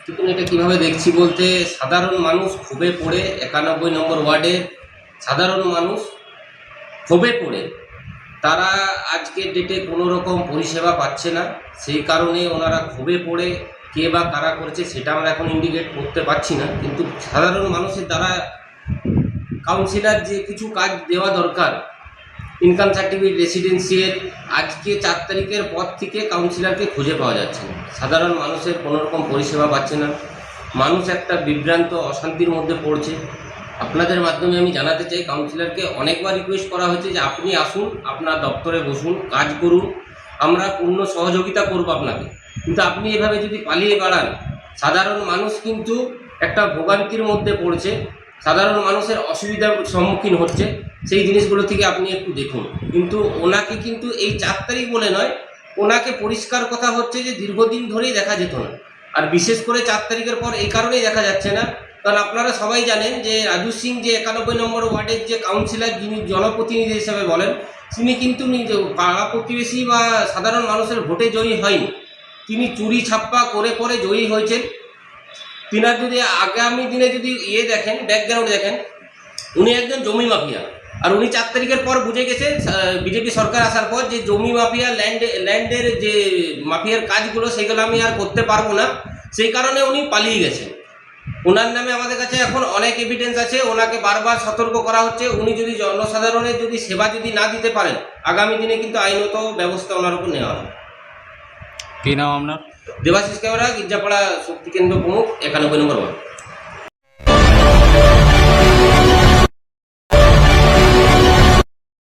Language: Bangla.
দেখুন, এটা কীভাবে দেখছি বলতে, সাধারণ মানুষ ক্ষোভে পড়ে 91 নম্বর ওয়ার্ডের সাধারণ মানুষ ক্ষোভে পড়ে তারা আজকের ডেটে কোনো রকম পরিষেবা পাচ্ছে না। সেই কারণে ওনারা ক্ষোভে পড়ে কে বা কারা করছে সেটা আমরা এখন ইন্ডিকেট করতে পারছি না, কিন্তু সাধারণ মানুষের দ্বারা কাউন্সিলর যে কিছু কাজ দেওয়া দরকার, ইনকাম সার্টিফিকেট, রেসিডেন্সিয়াল, আজকে 4 তারিখের পর থেকে কাউন্সিলরকে খুঁজে পাওয়া যাচ্ছে না। সাধারণ মানুষের কোনো রকম পরিষেবা পাচ্ছে না, মানুষ একটা বিভ্রান্ত অশান্তির মধ্যে পড়ছে। আপনাদের মাধ্যমে আমি জানাতে চাই, কাউন্সিলরকে অনেকবার রিকোয়েস্ট করা হয়েছে যে আপনি আসুন, আপনার দপ্তরে বসুন, কাজ করুন, আমরা পূর্ণ সহযোগিতা করব আপনাকে, কিন্তু আপনি এভাবে যদি পালিয়ে বেড়ান, সাধারণ মানুষ কিন্তু একটা ভোগান্তির মধ্যে পড়ছে, সাধারণ মানুষের অসুবিধার সম্মুখীন হচ্ছে। সেই জিনিসগুলো থেকে আপনি একটু দেখুন। কিন্তু ওনাকে কিন্তু এই 4 তারিখ বলে নয়, ওনাকে পরিষ্কার কথা হচ্ছে যে দীর্ঘদিন ধরেই দেখা যেত না, আর বিশেষ করে 4 তারিখের পর এই কারণেই দেখা যাচ্ছে না, কারণ আপনারা সবাই জানেন যে রাজু সিং যে 91 নম্বর ওয়ার্ডের যে কাউন্সিলর, যিনি জনপ্রতিনিধি হিসেবে বলেন, তিনি কিন্তু নিজে পাড়া প্রতিবেশী বা সাধারণ মানুষের ভোটে জয়ী হয়নি, তিনি চুরি ছাপ্পা করে করে জয়ী হয়েছেন। তিনার যদি আগামী দিনে যদি দেখেন, ব্যাকগ্রাউন্ড দেখেন, উনি একজন জমি মাফিয়া, আর উনি 4 তারিখের পর বুঝে গেছে বিজেপি সরকার আসার পর যে জমি মাফিয়া, ল্যান্ডের যে মাফিয়ার কাজগুলো সেগুলো আমি আর করতে পারবো না, সেই কারণে উনি পালিয়ে গেছেন। ওনার নামে আমাদের কাছে এখন অনেক এভিডেন্স আছে, ওনাকে বারবার সতর্ক করা হচ্ছে। উনি যদি জনসাধারণের যদি সেবা যদি না দিতে পারেন, আগামী দিনে কিন্তু আইনত ব্যবস্থা ওনার উপর নেওয়া হবে। কী নাম আপনার? দেবাশিস কেওড়া, গির্জাপাড়া শক্তি কেন্দ্র প্রমুখ, 91 নম্বর ওয়ার্ড।